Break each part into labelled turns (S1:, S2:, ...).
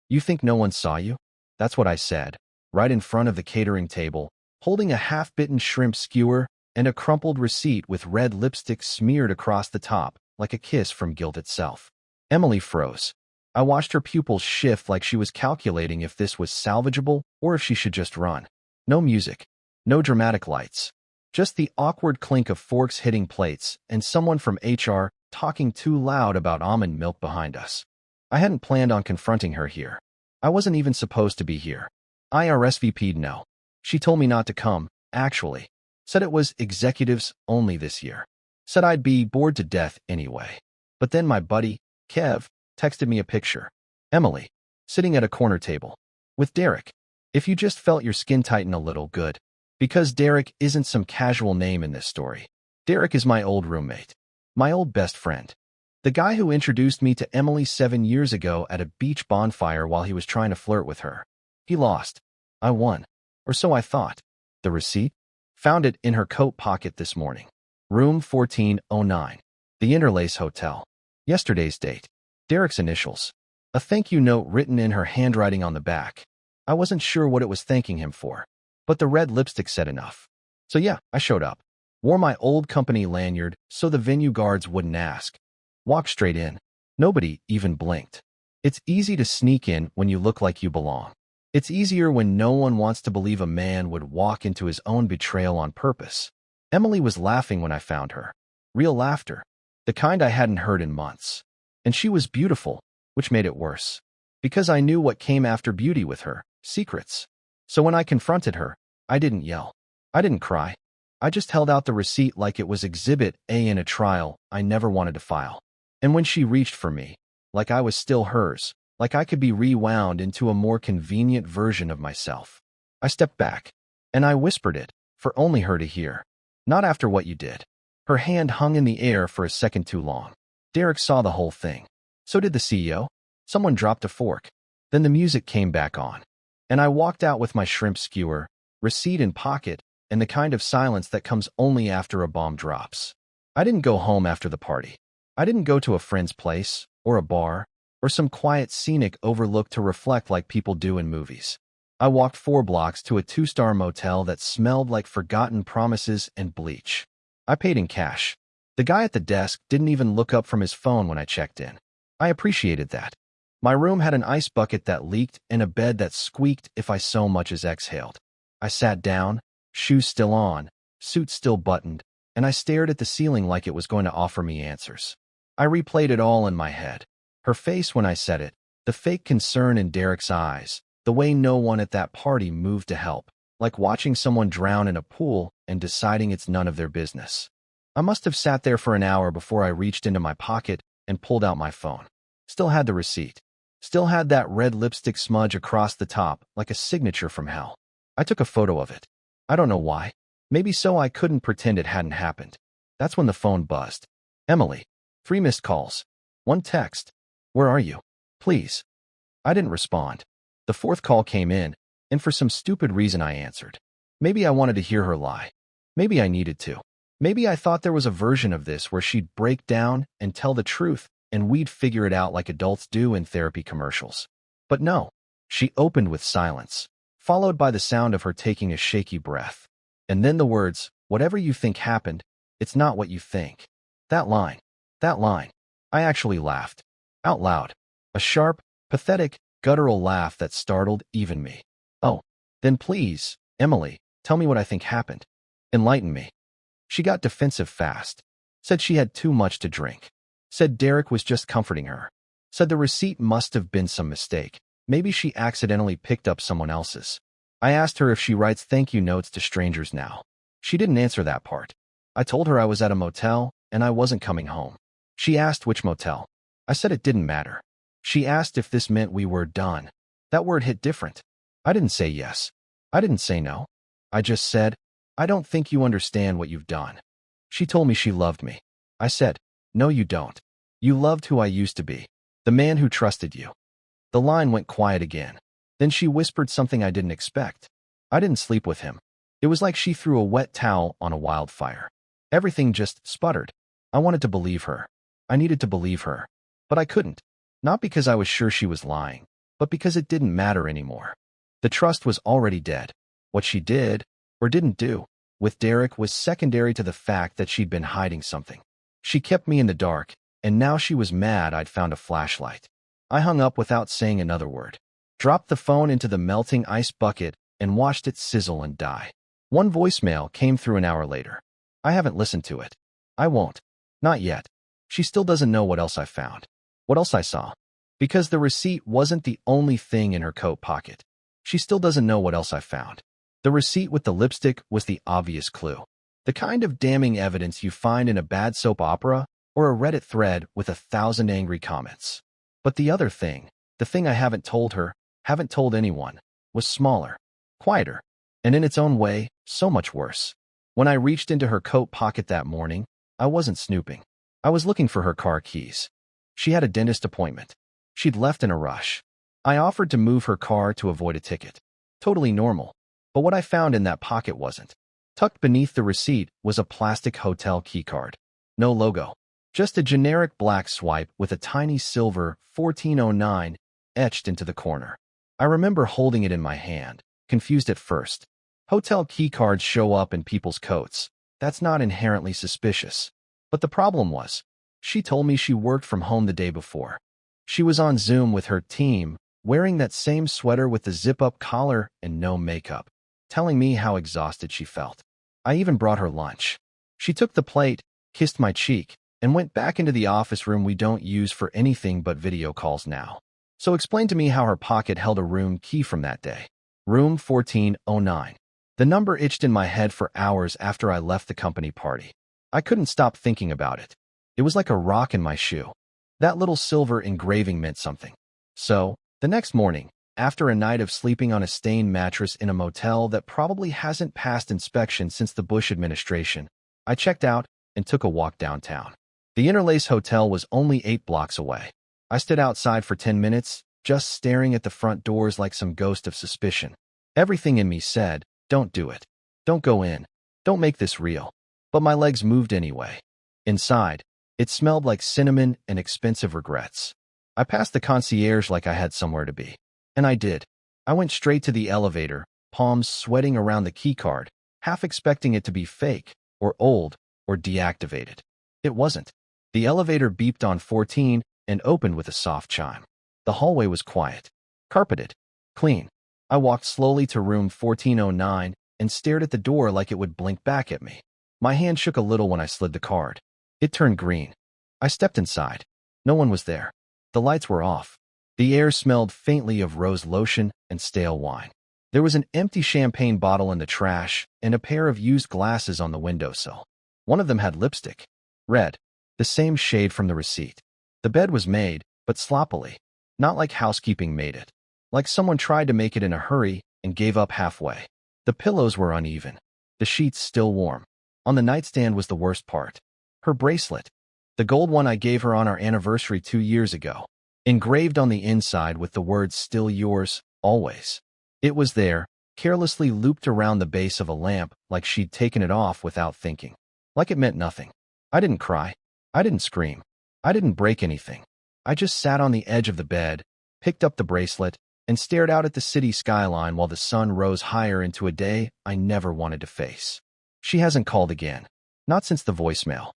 S1: You think no one saw you? That's what I said, right in front of the catering table, holding a half-bitten shrimp skewer and a crumpled receipt with red lipstick smeared across the top, like a kiss from guilt itself. Emily froze. I watched her pupils shift like she was calculating if this was salvageable or if she should just run. No music. No dramatic lights. Just the awkward clink of forks hitting plates and someone from HR talking too loud about almond milk behind us. I hadn't planned on confronting her here. I wasn't even supposed to be here. I RSVP'd no. She told me not to come, actually. Said it was executives only this year. Said I'd be bored to death anyway. But then my buddy, Kev, texted me a picture. Emily, sitting at a corner table. With Derek. If you just felt your skin tighten a little, good. Because Derek isn't some casual name in this story. Derek is my old roommate. My old best friend. The guy who introduced me to Emily 7 years ago at a beach bonfire while he was trying to flirt with her. He lost. I won. Or so I thought. The receipt? Found it in her coat pocket this morning. Room 1409. The Interlace Hotel. Yesterday's date. Derek's initials. A thank you note written in her handwriting on the back. I wasn't sure what it was thanking him for. But the red lipstick said enough. So yeah, I showed up. Wore my old company lanyard so the venue guards wouldn't ask. Walked straight in. Nobody even blinked. It's easy to sneak in when you look like you belong. It's easier when no one wants to believe a man would walk into his own betrayal on purpose. Emily was laughing when I found her. Real laughter. The kind I hadn't heard in months. And she was beautiful, which made it worse. Because I knew what came after beauty with her. Secrets. So when I confronted her, I didn't yell. I didn't cry. I just held out the receipt like it was Exhibit A in a trial I never wanted to file. And when she reached for me, like I was still hers, like I could be rewound into a more convenient version of myself, I stepped back, and I whispered it, for only her to hear. Not after what you did. Her hand hung in the air for a second too long. Derek saw the whole thing. So did the CEO. Someone dropped a fork. Then the music came back on. And I walked out with my shrimp skewer, receipt in pocket, and the kind of silence that comes only after a bomb drops. I didn't go home after the party. I didn't go to a friend's place, or a bar, or some quiet scenic overlook to reflect like people do in movies. I walked 4 blocks to a 2-star motel that smelled like forgotten promises and bleach. I paid in cash. The guy at the desk didn't even look up from his phone when I checked in. I appreciated that. My room had an ice bucket that leaked and a bed that squeaked if I so much as exhaled. I sat down, shoes still on, suit still buttoned, and I stared at the ceiling like it was going to offer me answers. I replayed it all in my head. Her face when I said it, the fake concern in Derek's eyes, the way no one at that party moved to help, like watching someone drown in a pool and deciding it's none of their business. I must have sat there for an hour before I reached into my pocket and pulled out my phone. Still had the receipt. Still had that red lipstick smudge across the top, like a signature from hell. I took a photo of it. I don't know why. Maybe so I couldn't pretend it hadn't happened. That's when the phone buzzed. Emily. 3 missed calls. 1 text. Where are you? Please. I didn't respond. The 4th call came in, and for some stupid reason I answered. Maybe I wanted to hear her lie. Maybe I needed to. Maybe I thought there was a version of this where she'd break down and tell the truth, and we'd figure it out like adults do in therapy commercials. But no. She opened with silence, followed by the sound of her taking a shaky breath. And then the words, whatever you think happened, it's not what you think. That line. I actually laughed. Out loud. A sharp, pathetic, guttural laugh that startled even me. Oh, then please, Emily, tell me what I think happened. Enlighten me. She got defensive fast. Said she had too much to drink. Said Derek was just comforting her. Said the receipt must have been some mistake. Maybe she accidentally picked up someone else's. I asked her if she writes thank you notes to strangers now. She didn't answer that part. I told her I was at a motel and I wasn't coming home. She asked which motel. I said it didn't matter. She asked if this meant we were done. That word hit different. I didn't say yes. I didn't say no. I just said, I don't think you understand what you've done. She told me she loved me. I said, no you don't. You loved who I used to be. The man who trusted you. The line went quiet again. Then she whispered something I didn't expect. I didn't sleep with him. It was like she threw a wet towel on a wildfire. Everything just sputtered. I wanted to believe her. I needed to believe her. But I couldn't. Not because I was sure she was lying. but because it didn't matter anymore. The trust was already dead. What she did, or didn't do, with Derek was secondary to the fact that she'd been hiding something. She kept me in the dark, and now she was mad I'd found a flashlight. I hung up without saying another word, dropped the phone into the melting ice bucket, and watched it sizzle and die. One voicemail came through an hour later. I haven't listened to it. I won't. Not yet. She still doesn't know what else I found. What else I saw. Because the receipt wasn't the only thing in her coat pocket. She still doesn't know what else I found. The receipt with the lipstick was the obvious clue. The kind of damning evidence you find in a bad soap opera or a Reddit thread with 1,000 angry comments. But the other thing, the thing I haven't told her, haven't told anyone, was smaller, quieter, and in its own way, so much worse. When I reached into her coat pocket that morning, I wasn't snooping. I was looking for her car keys. She had a dentist appointment. She'd left in a rush. I offered to move her car to avoid a ticket. Totally normal. But what I found in that pocket wasn't. Tucked beneath the receipt was a plastic hotel keycard. No logo. Just a generic black swipe with a tiny silver 1409 etched into the corner. I remember holding it in my hand, confused at first. Hotel keycards show up in people's coats. That's not inherently suspicious. But the problem was, she told me she worked from home the day before. She was on Zoom with her team, wearing that same sweater with the zip-up collar and no makeup, telling me how exhausted she felt. I even brought her lunch. She took the plate, kissed my cheek, and went back into the office room we don't use for anything but video calls now. So explain to me how her pocket held a room key from that day. Room 1409. The number itched in my head for hours after I left the company party. I couldn't stop thinking about it. It was like a rock in my shoe. That little silver engraving meant something. So, the next morning, after a night of sleeping on a stained mattress in a motel that probably hasn't passed inspection since the Bush administration, I checked out and took a walk downtown. The Interlace Hotel was only 8 blocks away. I stood outside for 10 minutes, just staring at the front doors like some ghost of suspicion. Everything in me said, don't do it. Don't go in. Don't make this real. But my legs moved anyway. Inside, it smelled like cinnamon and expensive regrets. I passed the concierge like I had somewhere to be. And I did. I went straight to the elevator, palms sweating around the keycard, half expecting it to be fake, or old, or deactivated. It wasn't. The elevator beeped on 14 and opened with a soft chime. The hallway was quiet, carpeted, clean. I walked slowly to room 1409 and stared at the door like it would blink back at me. My hand shook a little when I slid the card. It turned green. I stepped inside. No one was there. The lights were off. The air smelled faintly of rose lotion and stale wine. There was an empty champagne bottle in the trash and a pair of used glasses on the windowsill. One of them had lipstick. Red. The same shade from the receipt. The bed was made, but sloppily. Not like housekeeping made it. Like someone tried to make it in a hurry and gave up halfway. The pillows were uneven. The sheets still warm. On the nightstand was the worst part. Her bracelet. The gold one I gave her on our anniversary 2 years ago. Engraved on the inside with the words still yours, always. It was there, carelessly looped around the base of a lamp like she'd taken it off without thinking. Like it meant nothing. I didn't cry. I didn't scream. I didn't break anything. I just sat on the edge of the bed, picked up the bracelet, and stared out at the city skyline while the sun rose higher into a day I never wanted to face. She hasn't called again. Not since the voicemail.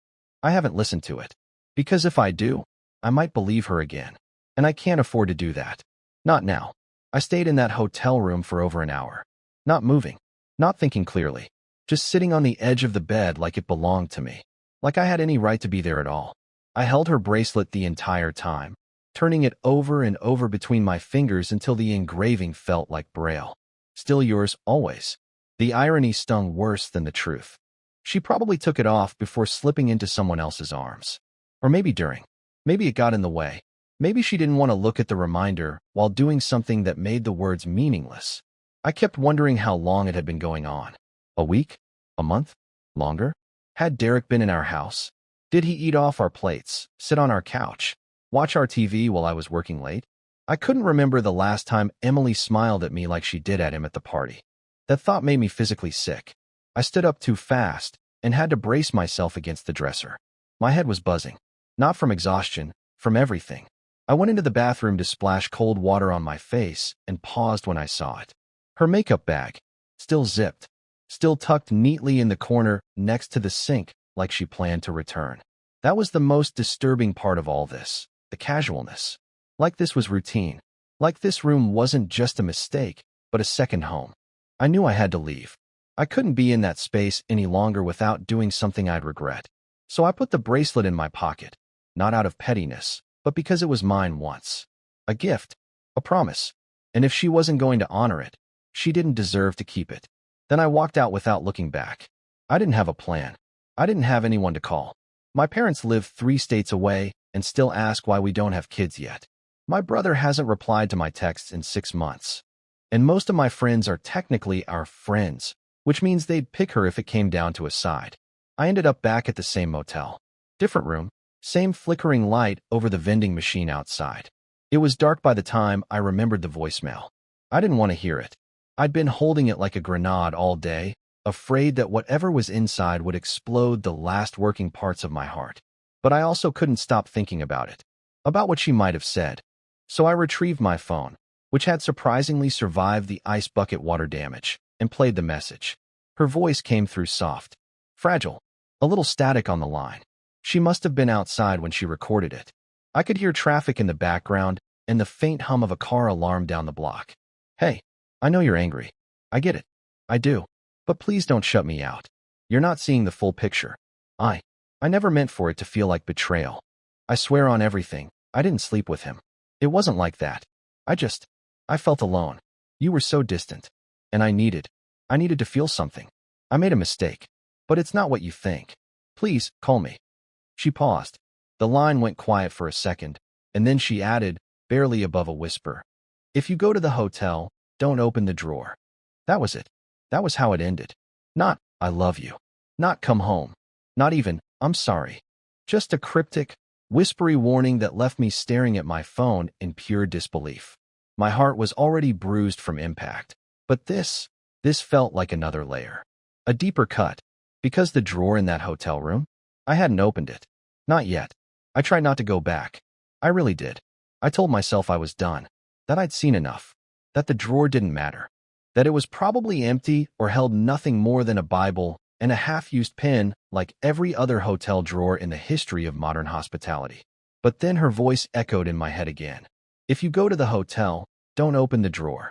S1: I haven't listened to it. Because if I do, I might believe her again. And I can't afford to do that. Not now. I stayed in that hotel room for over an hour. Not moving. Not thinking clearly. Just sitting on the edge of the bed like it belonged to me. Like I had any right to be there at all. I held her bracelet the entire time, turning it over and over between my fingers until the engraving felt like Braille. Still yours, always. The irony stung worse than the truth. She probably took it off before slipping into someone else's arms. Or maybe during. Maybe it got in the way. Maybe she didn't want to look at the reminder while doing something that made the words meaningless. I kept wondering how long it had been going on. A week? A month? Longer? Had Derek been in our house? Did he eat off our plates, sit on our couch, watch our TV while I was working late? I couldn't remember the last time Emily smiled at me like she did at him at the party. That thought made me physically sick. I stood up too fast and had to brace myself against the dresser. My head was buzzing. Not from exhaustion, from everything. I went into the bathroom to splash cold water on my face and paused when I saw it. Her makeup bag, still zipped, still tucked neatly in the corner next to the sink like she planned to return. That was the most disturbing part of all this, the casualness. Like this was routine. Like this room wasn't just a mistake, but a second home. I knew I had to leave. I couldn't be in that space any longer without doing something I'd regret. So I put the bracelet in my pocket, not out of pettiness, but because it was mine once. A gift, a promise. And if she wasn't going to honor it, she didn't deserve to keep it. Then I walked out without looking back. I didn't have a plan. I didn't have anyone to call. My parents live 3 states away and still ask why we don't have kids yet. My brother hasn't replied to my texts in 6 months. And most of my friends are technically our friends, which means they'd pick her if it came down to a side. I ended up back at the same motel. Different room, same flickering light over the vending machine outside. It was dark by the time I remembered the voicemail. I didn't want to hear it. I'd been holding it like a grenade all day, afraid that whatever was inside would explode the last working parts of my heart. But I also couldn't stop thinking about it, about what she might have said. So I retrieved my phone, which had surprisingly survived the ice bucket water damage, and played the message. Her voice came through soft, fragile, a little static on the line. She must have been outside when she recorded it. I could hear traffic in the background and the faint hum of a car alarm down the block. Hey, I know you're angry. I get it. I do. But please don't shut me out. You're not seeing the full picture. I never meant for it to feel like betrayal. I swear on everything, I didn't sleep with him. It wasn't like that. I felt alone. You were so distant. And I needed to feel something. I made a mistake. But it's not what you think. Please, call me. She paused. The line went quiet for a second, and then she added, barely above a whisper, if you go to the hotel, don't open the drawer. That was it. That was how it ended. Not, I love you. Not come home. Not even, I'm sorry. Just a cryptic, whispery warning that left me staring at my phone in pure disbelief. My heart was already bruised from impact. But this felt like another layer. A deeper cut. Because the drawer in that hotel room? I hadn't opened it. Not yet. I tried not to go back. I really did. I told myself I was done. That I'd seen enough. That the drawer didn't matter. That it was probably empty or held nothing more than a Bible and a half-used pen like every other hotel drawer in the history of modern hospitality. But then her voice echoed in my head again. If you go to the hotel, don't open the drawer.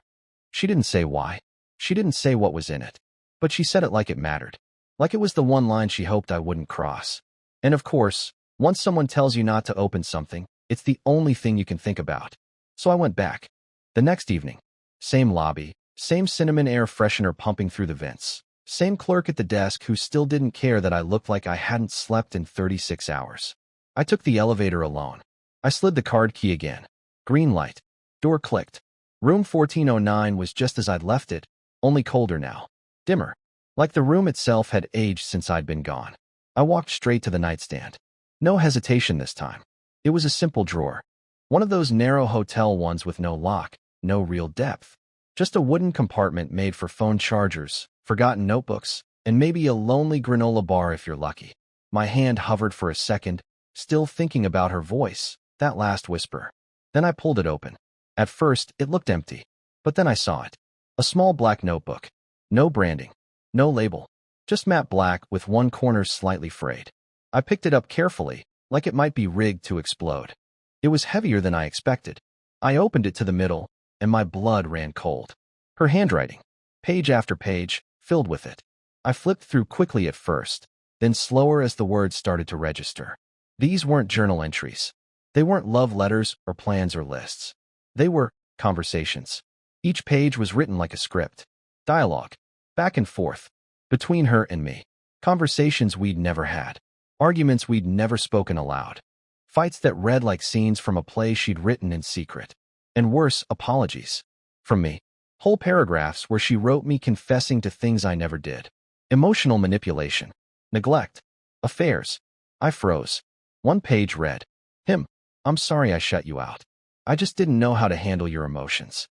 S1: She didn't say why. She didn't say what was in it. But she said it like it mattered. Like it was the one line she hoped I wouldn't cross. And of course, once someone tells you not to open something, it's the only thing you can think about. So I went back. The next evening. Same lobby, same cinnamon air freshener pumping through the vents. Same clerk at the desk who still didn't care that I looked like I hadn't slept in 36 hours. I took the elevator alone. I slid the card key again. Green light. Door clicked. Room 1409 was just as I'd left it, only colder now. Dimmer. Like the room itself had aged since I'd been gone. I walked straight to the nightstand. No hesitation this time. It was a simple drawer. One of those narrow hotel ones with no lock, no real depth. Just a wooden compartment made for phone chargers, forgotten notebooks, and maybe a lonely granola bar if you're lucky. My hand hovered for a second, still thinking about her voice, that last whisper. Then I pulled it open. At first, it looked empty. But then I saw it. A small black notebook. No branding. No label. Just matte black with one corner slightly frayed. I picked it up carefully, like it might be rigged to explode. It was heavier than I expected. I opened it to the middle, and my blood ran cold. Her handwriting, page after page, filled with it. I flipped through quickly at first, then slower as the words started to register. These weren't journal entries. They weren't love letters or plans or lists. They were conversations. Each page was written like a script. Dialogue. Back and forth. Between her and me. Conversations we'd never had. Arguments we'd never spoken aloud. Fights that read like scenes from a play she'd written in secret. And worse, apologies. From me. Whole paragraphs where she wrote me confessing to things I never did. Emotional manipulation. Neglect. Affairs. I froze. One page read, "Him. I'm sorry I shut you out. I just didn't know how to handle your emotions."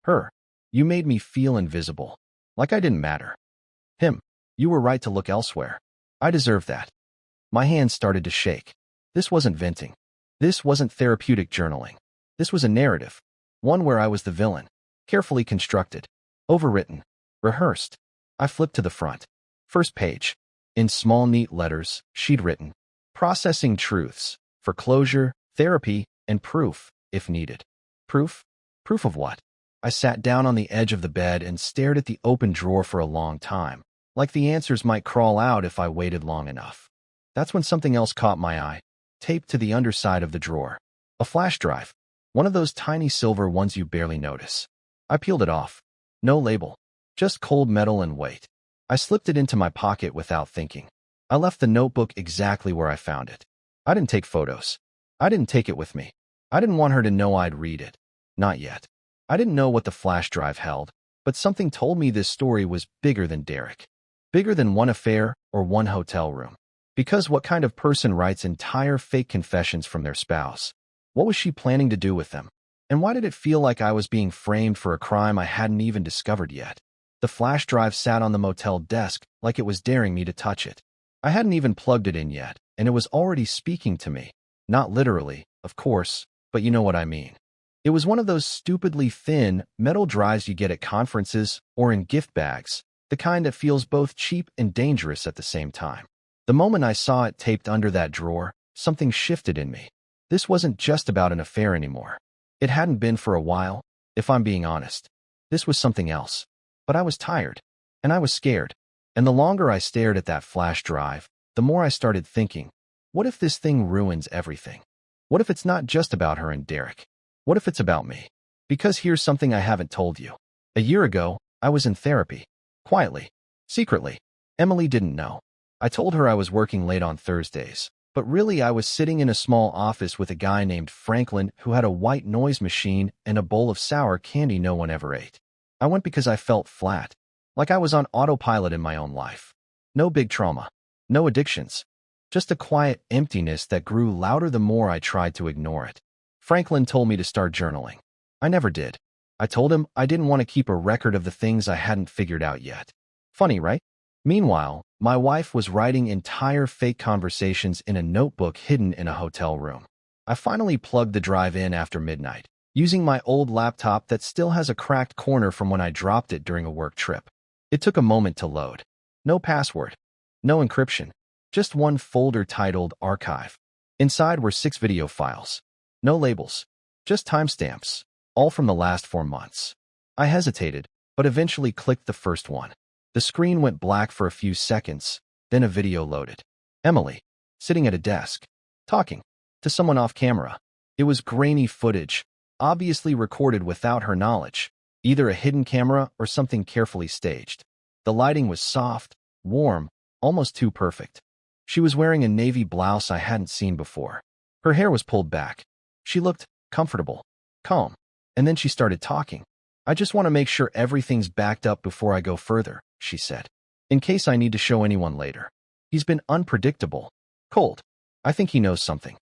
S1: Her. "You made me feel invisible. Like I didn't matter." Him. "You were right to look elsewhere. I deserve that." My hands started to shake. This wasn't venting. This wasn't therapeutic journaling. This was a narrative, one where I was the villain, carefully constructed, overwritten, rehearsed. I flipped to the front. First page. In small, neat letters, she'd written, "Processing truths, for closure, therapy, and proof, if needed." Proof? Proof of what? I sat down on the edge of the bed and stared at the open drawer for a long time, like the answers might crawl out if I waited long enough. That's when something else caught my eye, taped to the underside of the drawer. A flash drive. One of those tiny silver ones you barely notice. I peeled it off. No label. Just cold metal and weight. I slipped it into my pocket without thinking. I left the notebook exactly where I found it. I didn't take photos. I didn't take it with me. I didn't want her to know I'd read it. Not yet. I didn't know what the flash drive held, but something told me this story was bigger than Derek. Bigger than one affair or one hotel room. Because what kind of person writes entire fake confessions from their spouse? What was she planning to do with them? And why did it feel like I was being framed for a crime I hadn't even discovered yet? The flash drive sat on the motel desk like it was daring me to touch it. I hadn't even plugged it in yet, and it was already speaking to me. Not literally, of course, but you know what I mean. It was one of those stupidly thin, metal drives you get at conferences or in gift bags, the kind that feels both cheap and dangerous at the same time. The moment I saw it taped under that drawer, something shifted in me. This wasn't just about an affair anymore. It hadn't been for a while, if I'm being honest. This was something else. But I was tired, and I was scared. And the longer I stared at that flash drive, the more I started thinking, what if this thing ruins everything? What if it's not just about her and Derek? What if it's about me? Because here's something I haven't told you. A year ago, I was in therapy. Quietly. Secretly. Emily didn't know. I told her I was working late on Thursdays, but really I was sitting in a small office with a guy named Franklin who had a white noise machine and a bowl of sour candy no one ever ate. I went because I felt flat, like I was on autopilot in my own life. No big trauma. No addictions. Just a quiet emptiness that grew louder the more I tried to ignore it. Franklin told me to start journaling. I never did. I told him I didn't want to keep a record of the things I hadn't figured out yet. Funny, right? Meanwhile, my wife was writing entire fake conversations in a notebook hidden in a hotel room. I finally plugged the drive in after midnight, using my old laptop that still has a cracked corner from when I dropped it during a work trip. It took a moment to load. No password. No encryption. Just one folder titled Archive. Inside were 6 video files. No labels. Just timestamps. All from the last 4 months. I hesitated, but eventually clicked the first one. The screen went black for a few seconds, then a video loaded. Emily, sitting at a desk, talking to someone off camera. It was grainy footage, obviously recorded without her knowledge, either a hidden camera or something carefully staged. The lighting was soft, warm, almost too perfect. She was wearing a navy blouse I hadn't seen before. Her hair was pulled back. She looked comfortable, calm, and then she started talking. "I just want to make sure everything's backed up before I go further," she said, "in case I need to show anyone later. He's been unpredictable, cold. I think he knows something."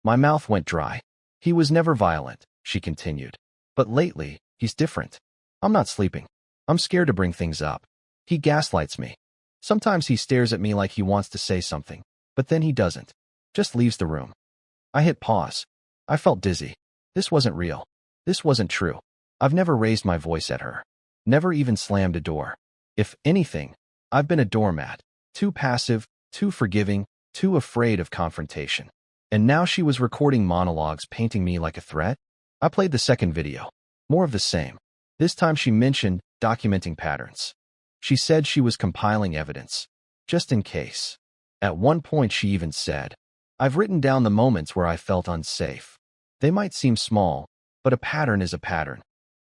S1: My mouth went dry. "He was never violent," she continued. "But lately, he's different. I'm not sleeping. I'm scared to bring things up. He gaslights me. Sometimes he stares at me like he wants to say something, but then he doesn't. Just leaves the room." I hit pause. I felt dizzy. This wasn't real. This wasn't true. I've never raised my voice at her. Never even slammed a door. If anything, I've been a doormat. Too passive, too forgiving, too afraid of confrontation. And now she was recording monologues painting me like a threat? I played the second video. More of the same. This time she mentioned documenting patterns. She said she was compiling evidence, just in case. At one point she even said, "I've written down the moments where I felt unsafe. They might seem small, but a pattern is a pattern."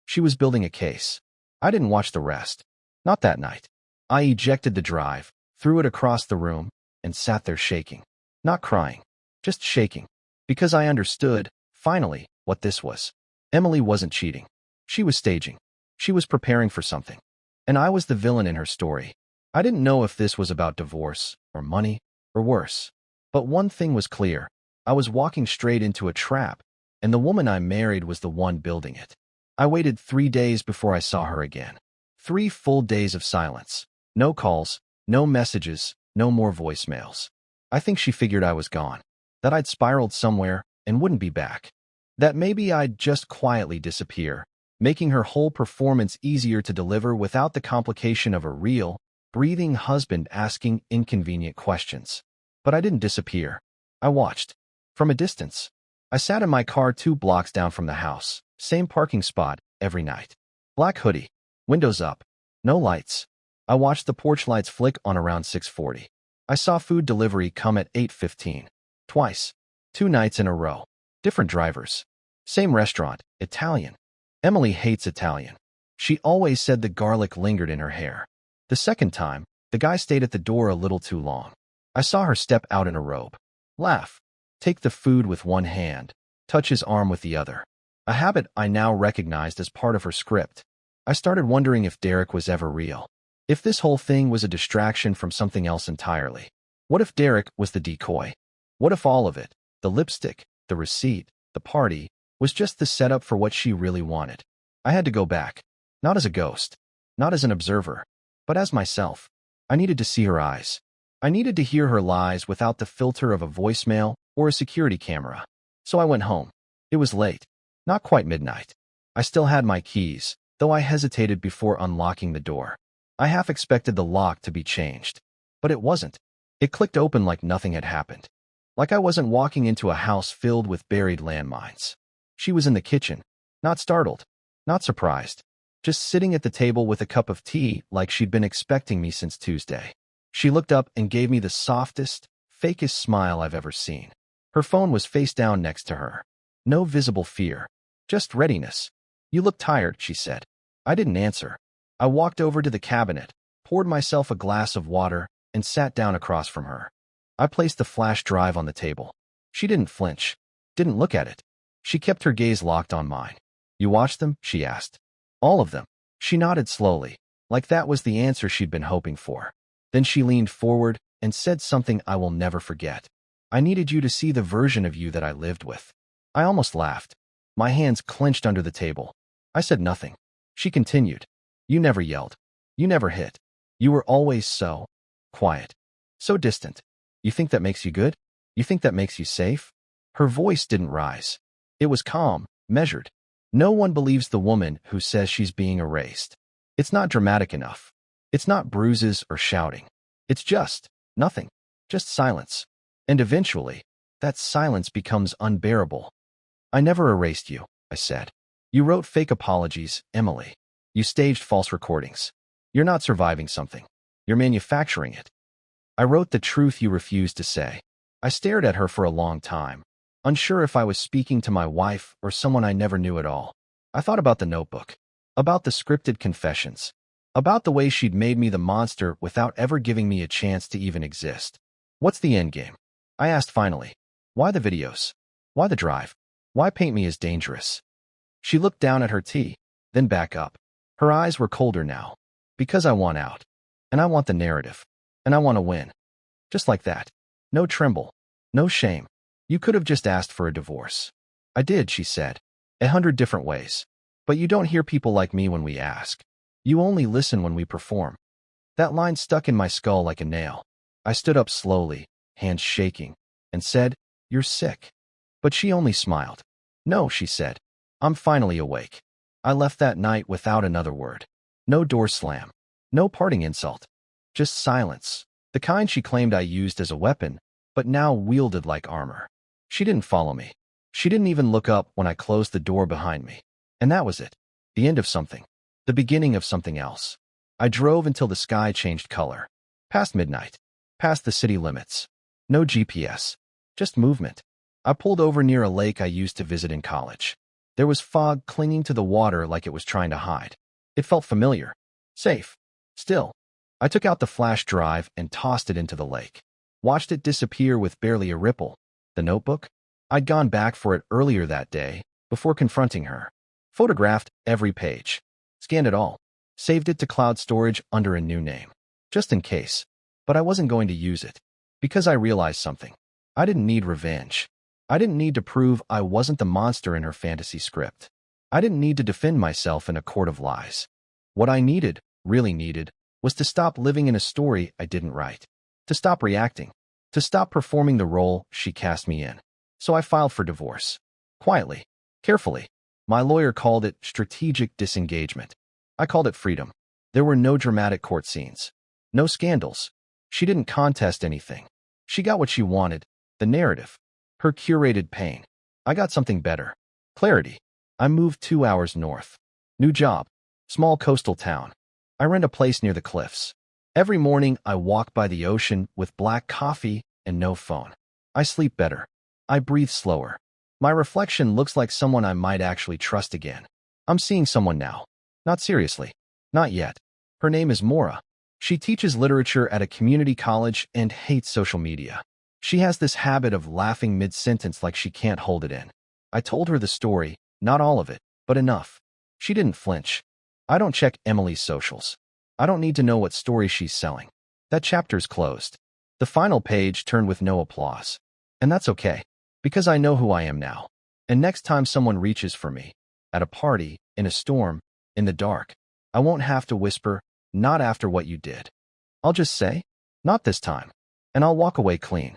S1: She was building a case. I didn't watch the rest. Not that night. I ejected the drive, threw it across the room, and sat there shaking. Not crying, just shaking. Because I understood, finally, what this was. Emily wasn't cheating. She was staging. She was preparing for something. And I was the villain in her story. I didn't know if this was about divorce, or money, or worse. But one thing was clear. I was walking straight into a trap, and the woman I married was the one building it. I waited 3 days before I saw her again. 3 full days of silence. No calls, no messages, no more voicemails. I think she figured I was gone, that I'd spiraled somewhere, and wouldn't be back. That maybe I'd just quietly disappear, making her whole performance easier to deliver without the complication of a real, breathing husband asking inconvenient questions. But I didn't disappear. I watched. From a distance. I sat in my car 2 blocks down from the house, same parking spot, every night. Black hoodie, windows up, no lights. I watched the porch lights flick on around 6:40. I saw food delivery come at 8:15. Twice. 2 nights in a row. Different drivers. Same restaurant, Italian. Emily hates Italian. She always said the garlic lingered in her hair. The second time, the guy stayed at the door a little too long. I saw her step out in a robe. Laugh. Take the food with one hand. Touch his arm with the other. A habit I now recognized as part of her script. I started wondering if Derek was ever real. If this whole thing was a distraction from something else entirely. What if Derek was the decoy? What if all of it, the lipstick, the receipt, the party, was just the setup for what she really wanted? I had to go back. Not as a ghost. Not as an observer. But as myself. I needed to see her eyes. I needed to hear her lies without the filter of a voicemail or a security camera. So I went home. It was late. Not quite midnight. I still had my keys, though I hesitated before unlocking the door. I half expected the lock to be changed. But it wasn't. It clicked open like nothing had happened. Like I wasn't walking into a house filled with buried landmines. She was in the kitchen. Not startled. Not surprised. Just sitting at the table with a cup of tea like she'd been expecting me since Tuesday. She looked up and gave me the softest, fakest smile I've ever seen. Her phone was face down next to her. No visible fear. Just readiness. "You look tired," she said. I didn't answer. I walked over to the cabinet, poured myself a glass of water, and sat down across from her. I placed the flash drive on the table. She didn't flinch. Didn't look at it. She kept her gaze locked on mine. "You watched them?" she asked. "All of them." She nodded slowly, like that was the answer she'd been hoping for. Then she leaned forward and said something I will never forget. "I needed you to see the version of you that I lived with." I almost laughed. My hands clenched under the table. I said nothing. She continued. "You never yelled. You never hit. You were always so quiet. So distant. You think that makes you good? You think that makes you safe?" Her voice didn't rise. It was calm, measured. No one believes the woman who says she's being erased. It's not dramatic enough. It's not bruises or shouting. It's just nothing. Just silence. And eventually, that silence becomes unbearable. "I never erased you," I said. "You wrote fake apologies, Emily. You staged false recordings. You're not surviving something. You're manufacturing it." I wrote the truth you refused to say. I stared at her for a long time, unsure if I was speaking to my wife or someone I never knew at all. I thought about the notebook, about the scripted confessions, about the way she'd made me the monster without ever giving me a chance to even exist. "What's the end game?" I asked finally. "Why the videos? Why the drive? Why paint me as dangerous?" She looked down at her tea, then back up. Her eyes were colder now. "Because I want out. And I want the narrative. And I want to win." Just like that. No tremble. No shame. "You could have just asked for a divorce." "I did," she said. 100 different ways. "But you don't hear people like me when we ask. You only listen when we perform." That line stuck in my skull like a nail. I stood up slowly, hands shaking, and said, "You're sick." But she only smiled. "No," she said. "I'm finally awake." I left that night without another word. No door slam. No parting insult. Just silence. The kind she claimed I used as a weapon, but now wielded like armor. She didn't follow me. She didn't even look up when I closed the door behind me. And that was it. The end of something. The beginning of something else. I drove until the sky changed color. Past midnight. Past the city limits. No GPS. Just movement. I pulled over near a lake I used to visit in college. There was fog clinging to the water like it was trying to hide. It felt familiar. Safe. Still. I took out the flash drive and tossed it into the lake. Watched it disappear with barely a ripple. The notebook? I'd gone back for it earlier that day, before confronting her. Photographed every page. Scanned it all. Saved it to cloud storage under a new name. Just in case. But I wasn't going to use it. Because I realized something. I didn't need revenge. I didn't need to prove I wasn't the monster in her fantasy script. I didn't need to defend myself in a court of lies. What I needed, really needed, was to stop living in a story I didn't write. To stop reacting. To stop performing the role she cast me in. So I filed for divorce. Quietly, carefully. My lawyer called it strategic disengagement. I called it freedom. There were no dramatic court scenes. No scandals. She didn't contest anything. She got what she wanted, the narrative. Her curated pain. I got something better. Clarity. I moved 2 hours north. New job. Small coastal town. I rent a place near the cliffs. Every morning, I walk by the ocean with black coffee and no phone. I sleep better. I breathe slower. My reflection looks like someone I might actually trust again. I'm seeing someone now. Not seriously. Not yet. Her name is Maura. She teaches literature at a community college and hates social media. She has this habit of laughing mid-sentence like she can't hold it in. I told her the story, not all of it, but enough. She didn't flinch. I don't check Emily's socials. I don't need to know what story she's selling. That chapter's closed. The final page turned with no applause. And that's okay, because I know who I am now. And next time someone reaches for me, at a party, in a storm, in the dark, I won't have to whisper, "Not after what you did." I'll just say, "Not this time," and I'll walk away clean.